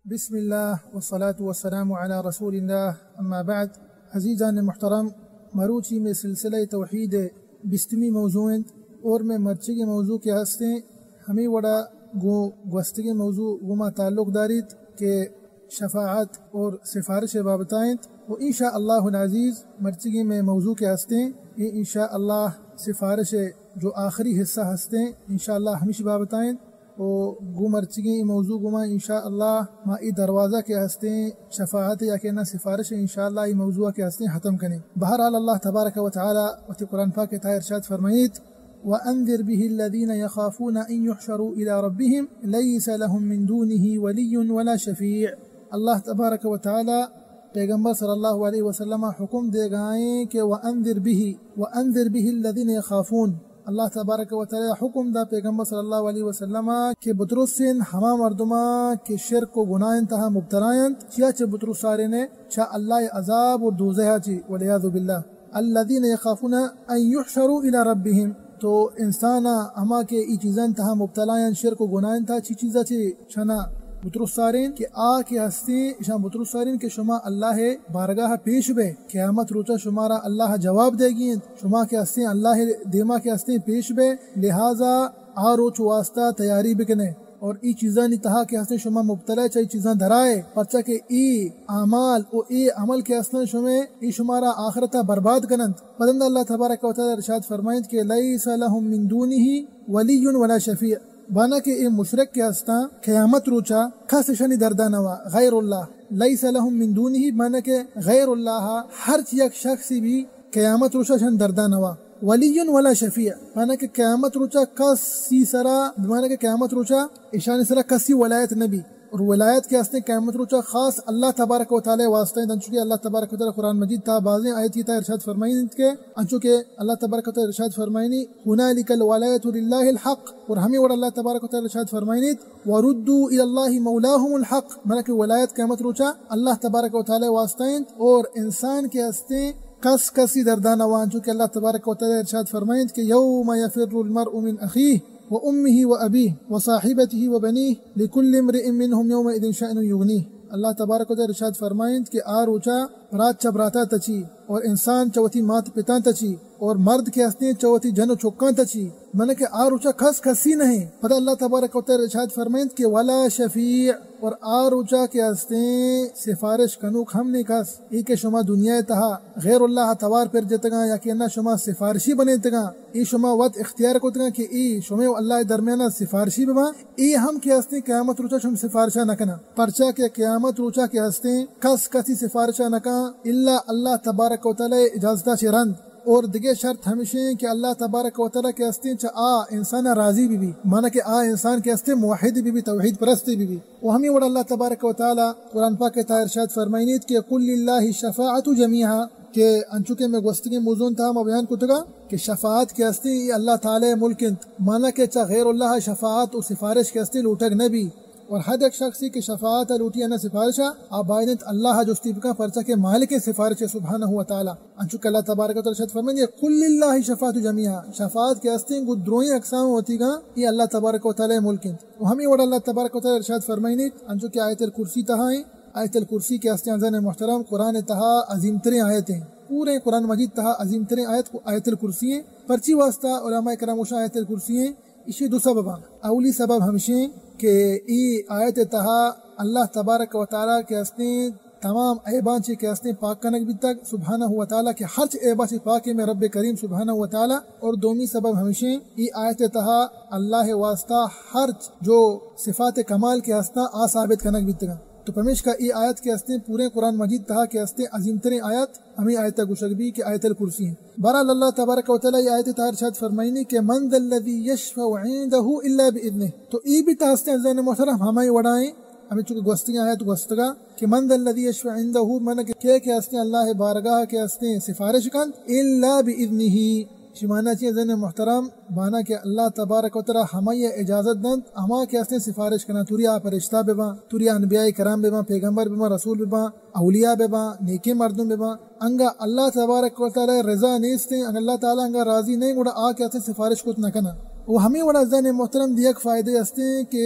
بسم الله والصلاة والسلام على رسول الله اما بعد. عزیزان محترم، مروچی میں سلسلہ توحید بستمی موضوع اور میں مرچی موضوع کے ہستے ہمیں وڑا گوستگی موضوع گما تعلق دارید کہ شفاعت اور سفارش بابتائیں و انشاء اللہ العزیز مرچی میں موضوع کے ہستے یہ انشاء اللہ سفارش جو آخری حصہ ہستے انشاء اللہ ہمیشہ بابتائیں و گو مرچگی موضوع گما انشاءاللہ ما ای دروازہ کے ہستے شفاعت یا کہ نہ سفارش انشاءاللہ ای موضوع کے ہستے ختم کریں. بہرحال اللہ تبارک و تعالی وتی قرآن پاک تا ارشاد فرمائیت وَأَنذِرْ بِهِ الَّذِينَ يَخَافُونَ أَن يُحْشَرُوا إِلَى رَبِّهِمْ لَيْسَ لَهُم مِّن دُونِهِ وَلِيٌّ وَلَا شَفِيعٌ. اللہ تبارک و تعالی پیغمبر صلی اللہ علیہ وسلم حکم دے گائیں کہ وَأَنذِرْ بِهِ الَّذِينَ يَخَافُونَ. اللہ تبارک و تعالی حکم دا پیغمبر صلی اللہ علیہ وسلم کہ بطرسن ہما مردما کہ شرک و گناہ انتہا مبتلائن چیا چھ بطرسارنے چا اللہ عذاب و دوزہا چی والعیاذ باللہ. الذین یخافون ان یحشروا الى ربهم تو انسانا ہما کہ ای چیزاں انتہا مبتلائن شرک و گناہ انتہا چی چیزا چی چھنا بطرسارین کہ کے ہستی شان بطرسارین کہ شما اللہ بارگاہ پیش بے قیامت روچا شمارا اللہ جواب دے گی شما کے ہستی اللہ دیما کے ہستی پیش بے لہذا روچ واسطہ تیاری بکنے اور ای چیزاں نتہا کے ہستے شما مبتلا چاہی چیزاں دھرائے پرچا کہ ای اعمال و ای عمل کے ہستے شما ای شمارا آخرتا برباد کنند. بدند اللہ تبارک و تعالی ارشاد فرمائند کہ لیس لهم من دونه ولی ولا شفیع بانا کہ اے مشرک کے ہستا قیامت روچا خاص شنی دردانوا غیر اللہ لیس لهم من دونه بانا کہ غیر اللہ ہر یک شخص بھی قیامت روچا شن دردانوا ولی ولا شفیع بانا کہ قیامت روچا کسی سرا بانا کہ قیامت روچا اشان سرا کسی ولایت نبی اور ولایت کے ہستے قیامت روچا خاص اللہ تبارک و تعالی واسطہ انچو کہ اللہ تبارک و تعالی قرآن مجید تا بازیں آیت کی تا ارشاد فرمائیں کہ انچو کہ اللہ تبارک و تعالی ارشاد فرمائیں هنالک الولایت للہ الحق اور ہمیں اور اللہ تبارک و تعالی ارشاد فرمائیں وردوا الی اللہ مولاہم الحق ملک ولایت قیامت روچا اللہ تبارک و تعالی واسطہ اور انسان کے ہستے کسی دردانہ وان چونکہ اللہ تبارک و تعالی ارشاد فرمائیں کہ یوم یفر المرء من اخیہ وأمه وأبيه وصاحبته وبنيه لكل امرئ منهم يومئذ شأن يغنيه. اللہ تبارک و تعالی ارشاد فرمائند کہ روچا رات چبراتا تچی اور انسان چوتی مات پتا تچی اور مرد کے ہستے چوتی جن و چکاں تچی من کہ روچا کسی نہیں پتہ. اللہ تبارک و تعالی ارشاد فرمائند کہ ولا شفیع اور روچا کے ہستے سفارش کنوک ہم نے کس ای کہ شما دنیا تہا غیر اللہ توار پر جتگا یا کہ نہ شما سفارشی بنے تگا ای شما وقت اختیار کو تگا کہ ای شما اللہ درمیانہ سفارشی بما ای ہم کے ہستے قیامت روچا شم سفارشہ نہ کنا پرچا کہ قیامت روچا کے ہستے کسی سفارشہ نہ کنا الا اللہ تبارک و تعالی اجازتہ چرند اور دیگه شرط ہمیشہ کہ اللہ تبارک و تعالی کے ہستے انسان راضی بھی مانا کہ انسان کے ہستے موحد بھی توحید پرست بھی وہ ہمیں وڑ اللہ تبارک و تعالی قرآن پاک کے ارشاد فرمائنیت کہ قل للہ الشفاعت جمیعا کہ انچوکے میں گوستگی موضوع تھا میں بیان کتگا کہ شفاعت کے ہستے اللہ تعالی ملکند مانا کہ غیر اللہ شفاعت و سفارش کے ہستے لوٹگ نبی اور ہر ایک شخصی کی شفاعت لوٹی انا سفارشہ آبائنت اللہ جستی بکا پرچا کے مالک سفارش سبحانہ و تعالی انچوک اللہ تبارک و تعالی ارشاد فرمائیں قل للہ شفاعت جمیعا شفاعت کے ہستے گدروئی اقسام ہوتی گا یہ اللہ تبارک و تعالی ملکند. ہمیں اور اللہ تبارک و تعالی ارشاد فرمائیں انچوک آیت الکرسی تہائیں آیت الکرسی کے ہستے انزان محترم قرآن تہا عظیم ترین آیتیں پورے قرآن مجید تہا عظیم ترین آیت الکرسی ہیں پرچی واسطہ علماء کرام وشا آیت الکرسی ہیں اسی دو سبب اولی سبب ہمشہ کہ ای آیت تہا اللہ تبارک و تعالی کے ہستے تمام عیبان چی کے ہستے پاک کنک بھی تک سبحانہ و تعالی کے ہر عیبان چی پاک میں رب کریم سبحانہ و تعالی. اور دومی سبب ہمشہ ای آیت تہا اللہ واسطہ ہر جو صفات کمال کے ہستا ثابت کنک بھی تک تو پمیش کا ای آیت کے ہستے پورے قرآن مجید تہا کے ہستے عظیم ترین آیت ہمیں آیت گشک بھی کہ آیت الکرسی ہیں. بہرحال اللہ تبارک و تعالی آیت تہا ارشاد فرمائنی کہ من ذا الذی یشفع عنده الا باذنہ تو ای بھی تہا ہستے ذہن محترم ہمیں وڑائیں ہمیں چونکہ گوستگی آیت گوستگا کہ من ذا الذی یشفع عنده من کہ ہستے اللہ بارگاہ کے ہستے سفارش کن الا باذنہ شمانا چیئے ذہن محترم بانا کہ اللہ تبارک و تعالی ہمیں اجازت دند ہما کے ہستے سفارش کرنا توریا پرشتہ ببا توریا انبیاء کرام ببا پیغمبر ببا رسول ببا اولیاء ببا نیکی مردم ببا انگا اللہ تبارک و تعالی رضا نیستے انگا اللہ تعالی انگا راضی نہیں گوڑا کے ہستے سفارش کت نہ کنا وہ ہمیں وڑا زن محترم دیک فائدے ہستے ہیں کہ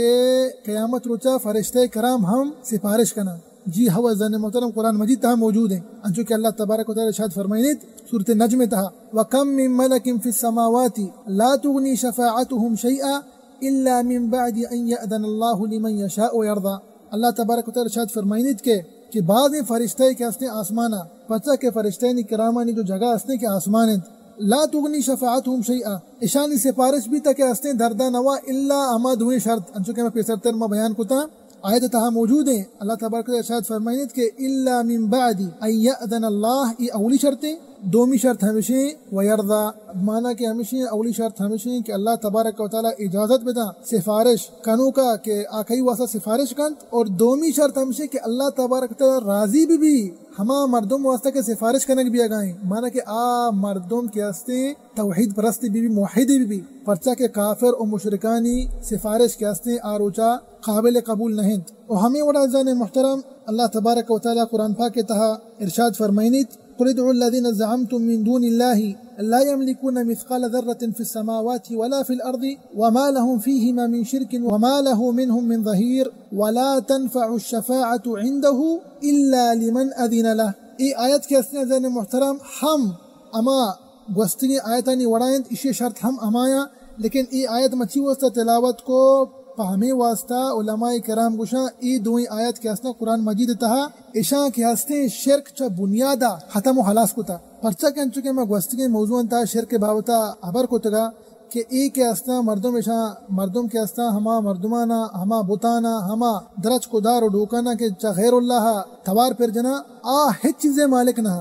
قیامت روچا فرشتے کرام ہم سفارش کرنا جی ہوا زن محترم قرآن مجید تہا موجود ہیں انچو کہ اللہ تبارک و تعالی ارشاد فرمائنیت سورۃ النجم تہا وَكَمْ مِن مَلَكٍ فِي السَّمَاوَاتِ لَا تُغْنِي شَفَاعَتُهُمْ شَيْئًا إِلَّا مِن بَعْدِ أَن يَأْذَنَ اللَّهُ لِمَن يَشَاءُ وَيَرْضَى اللہ تبارک و تعالی ارشاد فرمائنیت کہ بعض فرشتے کے ہستے آسمانا پتہ کہ فرشتے نی کرامانی جو جگہ ہستے کہ آسمان لا تغنی شفاعتهم شیئا اشانی سفارش بھی تک ہستے دردہ نوا الا اما دوئیں شرط انچو کہ میں پیسر تر میں بیان کتا آیت تہا موجود ہیں اللہ تبارک و تعالی ارشاد فرمائنیت کہ الا من بعد ان یأذن اللہ ای اولی شرط دومی شرط ہمیشہ ویرضا مانا کہ ہمیشہ اولی شرط ہمیشہ کہ اللہ تبارک و تعالی اجازت بدا سفارش کنو کا کہ آکئی واسطہ سفارش کند اور دومی شرط ہمیشہ کہ اللہ تبارک و تعالی راضی بھی ہما مردم واسطہ کے سفارش کرنے بھی آگائیں مانا کہ مردم کے ہستے توحید پرستی بھی موحد بھی پرچہ کے کافر و مشرکانی سفارش کے ہستے آروچا قابل قبول نہیں اور ہمیں وڑا عزیزان محترم اللہ تبارک و تعالی قرآن پاک کے تہا ارشاد فرمائنیت قل ادعوا الذين زعمتم من دون الله لا يملكون مثقال ذرة في السماوات ولا في الأرض وما لهم فيهما من شرك وما له منهم من ظهير ولا تنفع الشفاعة عنده إلا لمن أذن له ای آیت کے اسنے عزیزان محترم ہم اما گوستگی آیتانی وڑائند اسی شرط ہم امایا لیکن ای آیت مچی واسطہ تلاوت کو فہمی واسطہ علماء کرام گوشاں ای دوئی آیت کے اسنا قرآن مجید تہا اشاں کے ہستے شرک چا بنیادہ ختم و خلاص کتا پرچہ کے انچو کہ میں گوستگی موضوع انتا شرک بابتا عبر کو تگا کہ ای کے اسنا مردم کے اسنا ہما مردمانا ہما بتانا ہما درج کو دار و ڈوکانا کہ چا غیر اللہ توار پر جنا ہیچ چیزیں مالک نہ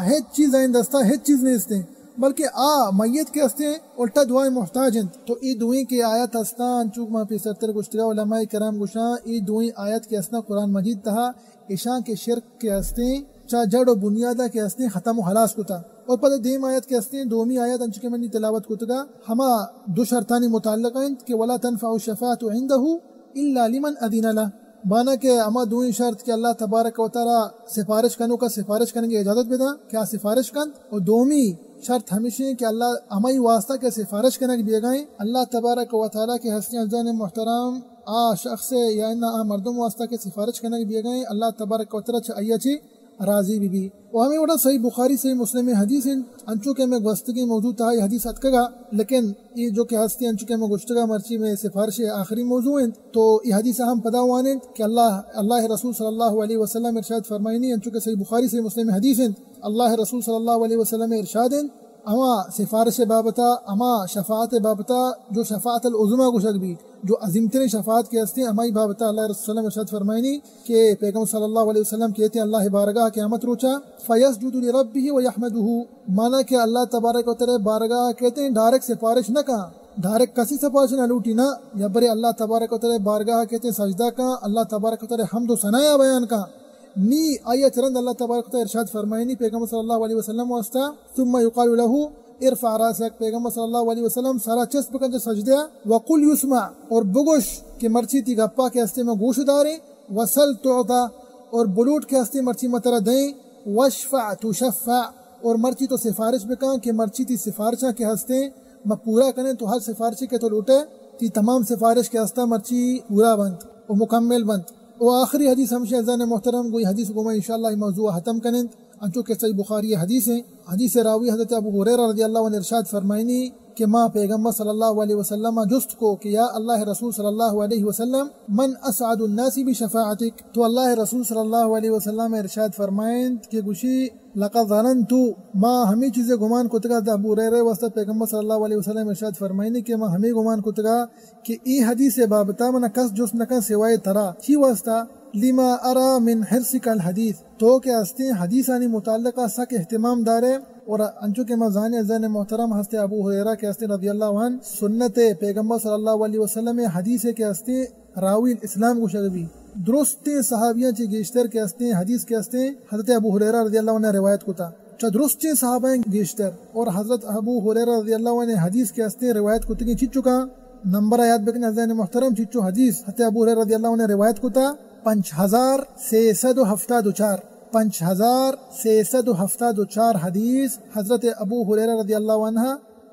ہیچ چیز آئندستا ہیچ چیز نہیں استے بلکہ میت کے ہستے الٹا دعائیں محتاج ہیں تو ای دوئیں کے آیت ہستا انچوک ما پی ستر گشتگا علماء کرام گشاں ای دوئیں آیت کے ہسنا قرآن مجید تہا اشاں کے شرک کے ہستے چا جڑ و بنیادہ کے ہستے ختم و خلاص کتا اور پتہ دیم آیت کے ہستے دومی آیت انچوک منی تلاوت کتگا ہما دو شرطانی متعلق ہیں کہ ولا تنفع الشفاعة عنده الا لمن اذن له بانا کہ اما دوئیں شرط کہ اللہ تبارک و تعالی سفارش کنو کا سفارش کرنے کی اجازت بدا کیا سفارش کن اور دومی شرط ہمیشہ کہ اللہ ہمائی واسطہ کے سفارش کرنے کی بیگائیں اللہ تبارک و تعالی کے حسن عزیزان محترم شخص یا مردم واسطہ کے سفارش کرنے کی بیگائیں اللہ تبارک و تعالی چاہیے چی راضی بھی وہ ہمیں وڑا صحیح بخاری صحیح مسلم حدیث انچو کہ میں گوستگی موضوع تھا یہ حدیث اتکگا لیکن یہ جو کہ ہستی انچو کہ میں گوشتگا مرچی میں سفارش آخری موضوع ہیں تو یہ حدیث ہم پدا ہوانے کہ اللہ رسول صلی اللہ علیہ وسلم ارشاد فرمائنی انچو کہ صحیح بخاری صحیح مسلم حدیث ہیں اللہ رسول صلی اللہ علیہ وسلم ارشاد ہیں اما سفارش بابتا اما شفاعت بابتا جو شفاعت العظمہ کو شک بھی جو عظیمترین شفاعت کے ہستے ہماری بابتا اللہ رسول صلی اللہ علیہ وسلم ارشاد فرمائنی کہ پیغمبر صلی اللہ علیہ وسلم کہتے ہیں اللہ بارگاہ قیامت روچا فیسجد لربہ ویحمدہ مانا کہ اللہ تبارک و تعالی بارگاہ کہتے ہیں ڈائریکٹ سفارش نہ کہا ڈائریکٹ کسی سفارش نہ لوٹی نہ یا برے اللہ تبارک و تعالی بارگاہ کہتے ہیں سجدہ کا اللہ تبارک و تعالی حمد و ثناء بیان کا نی آیا چرند اللہ تبارک و تعالی ارشاد فرمائنی پیغمبر صلی اللہ علیہ وسلم واسطہ ثم یقال له ارفع راسک پیغمبر صلی اللہ علیہ وسلم سارا چسپ کن جو سجدہ وقل یسمع اور بگوش کہ مرچی تی گپا کے ہستے میں گوش دارے وصل تعطا اور بلوٹ کے ہستے مرچی مترہ دیں وشفع تشفع اور مرچی تو سفارش بکا کہ مرچی تی سفارشہ کے ہستے میں پورا کریں تو ہر سفارشی کے تو لوٹے تی تمام سفارش کے ہستا مرچی پورا بند اور مکمل بند وہ آخری حدیث ہمشہ عزیزان محترم کوئی حدیث کو میں انشاءاللہ موضوع ختم کریں انچو کہ صحیح بخاری حدیث ہیں حدیث راوی حضرت ابو ہریرہ رضی اللہ عنہ ارشاد فرمائنی کہ ماں پیغمبر صلی اللہ علیہ وسلم جست کو کہ یا اللہ رسول صلی اللہ علیہ وسلم من اسعد الناس بشفاعتک تو اللہ رسول صلی اللہ علیہ وسلم ارشاد فرمائیں کہ گوشی لقد ظننت ما ہمیں چیزیں گمان کو تگا ابو ہریرہ واسطہ پیغمبر صلی اللہ علیہ وسلم ارشاد فرمائنی کہ ما ہمیں گمان کو تگا کہ ای حدیث بابتا من کس جس نکن سوائے ترا چی واسطہ لما ارا من حرصک الحدیث تو کہ ہستے حدیثانی متعلقہ سک اہتمام دارے اور انچو کے مزان عزیزان محترم ہستے ابو ہریرہ کے ہستے رضی اللہ عنہ سنت پیغمبر صلی اللہ علیہ وسلم حدیث کے ہستے راوی الاسلام کو شغبی درست صحابیاں چی گیشتر کے ہستے حدیث کے ہستے حضرت ابو ہریرہ رضی اللہ عنہ روایت کو تھا درست صحابہ گیشتر اور حضرت ابو ہریرہ رضی اللہ عنہ حدیث کے ہستے روایت کو تھی چچو کا نمبر آیات بکن عزیزان محترم چچو حدیث حضرت ابو ہریرہ رضی اللہ عنہ روایت کو تھا 5674 5674 حدیث حضرت ابو ہریرہ رضی اللہ عنہ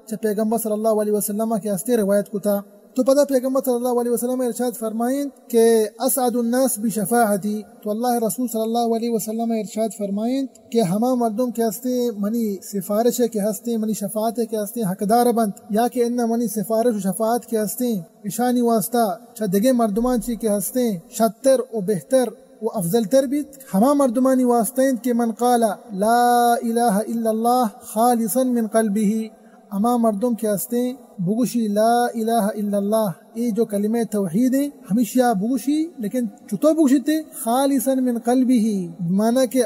چھ پیغمبر صلی اللہ علیہ وسلم کے ہستے روایت کتا تو پتہ پیغمبر صلی اللہ علیہ وسلم ارشاد فرمائیں کہ اسعد الناس بشفاعتی تو اللہ رسول صلی اللہ علیہ وسلم ارشاد فرمائیں کہ ہما مردم کے ہستے منی سفارش کے ہستے منی شفاعت کے ہستے حقدار بند یا کہ ان منی سفارش و شفاعت کے ہستے اشانی واسطہ چھ دگے مردمان چی کے ہستے شتر و بہتر و افضل تر بیت ہما مردمانی واسطین کہ من قال لا الہ الا اللہ خالصا من قلبہ اما مردم کے ہستے بگوشی لا الہ الا اللہ یہ جو کلمہ توحید ہے ہمیشہ بگوشی لیکن چطور بگوشتے خالصا من قلبہ مانا کہ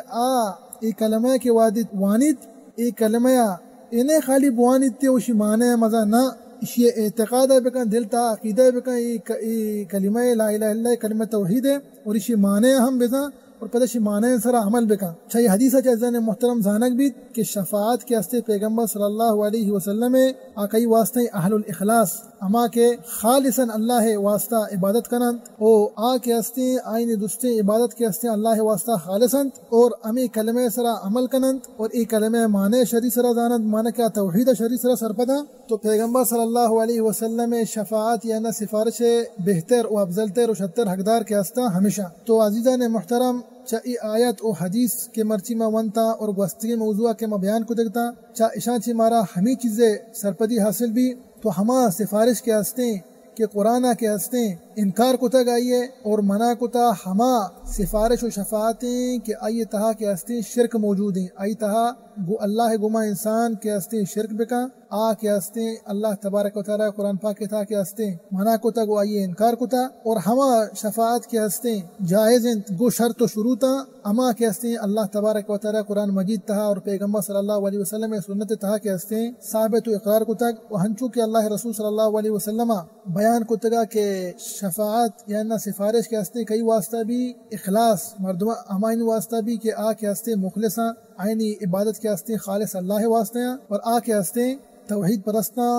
یہ کلمہ کے وانت یہ کلمہ انہیں خالی بوانت تے وشی معنی مزہ نہ اسی اعتقاد ہے بکن دل تا عقیدہ بکن یہ کلمہ لا الہ الا اللہ کلمہ توحید ہے اور اسی معنی ہم بزا اور پتہ معنی سرا عمل بکا چاہیے حدیث ہے عزیزان محترم زانک بھی کہ شفاعت کے ہستے پیغمبر صلی اللہ علیہ وسلم آکئی واسطہ اہل الاخلاص اما کے خالصا اللہ واسطہ عبادت کنند او کے ہستے آئین دستے عبادت کے ہستے اللہ واسطہ خالصا اور امی کلمہ سرا عمل کنند اور ای کلمہ معنی شری سرا زانند معنی کیا توحید شری سرا سرپدا تو پیغمبر صلی اللہ علیہ وسلم شفاعت یا نہ سفارش بہتر و افضل تر و شتر حقدار کے ہستا ہمیشہ تو عزیزان محترم چاہی آیت و حدیث کے مرچی میں ونتا اور گوستگی موضوع کے میں بیان کو دکھتا چاہ اشان چی مارا ہمیں چیزیں سرپدی حاصل بھی تو ہما سفارش کے ہستے کہ قرآن کے ہستے انکار کو تک آئیے اور منع کو تا ہما سفارش و شفاعتیں کہ آئیے تہا کے ہستے شرک موجود ہیں آئی تہا گو اللہ گما انسان کے ہستے شرک بکا کے ہستے اللہ تبارک و تعالی قرآن پاک کے تھا کے ہستے منع کو تا گو آئیے انکار کو تا اور ہما شفاعت کے ہستے جائز گو شرط و شروطا اما کے ہستے اللہ تبارک و تعالی قرآن مجید تہا اور پیغمبر صلی اللہ علیہ وسلم سنت تہا کے ہستے ثابت و اقرار کو تک وہ ہنچو کہ اللہ رسول صلی اللہ علیہ وسلم بیان کو تگا کہ شفاعت یا نہ سفارش کے ہستے کئی واسطہ بھی اخلاص مردمہ امائن واسطہ بھی کہ کے ہستے مخلصاں آئینی عبادت کے ہستے خالص اللہ واسطے اور کے ہستے توحید پرستہ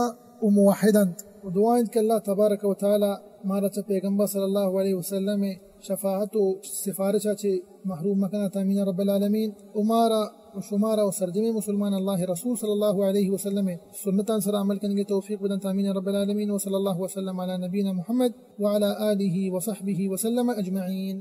و موحدند و دعائیں کہ اللہ تبارک و تعالی مارا پیغمبر صلی اللہ علیہ وسلم شفاعت و سفارش چے محروم مکنا تامین رب العالمین امارا و شمارا و سرجم مسلمان اللہ رسول صلی اللہ علیہ وسلم سنتان سر عمل کرنے توفیق بدن تامین رب العالمین و صلی اللہ وسلم علی نبینا محمد وعلی آلہ و صحبہ وسلم اجمعین.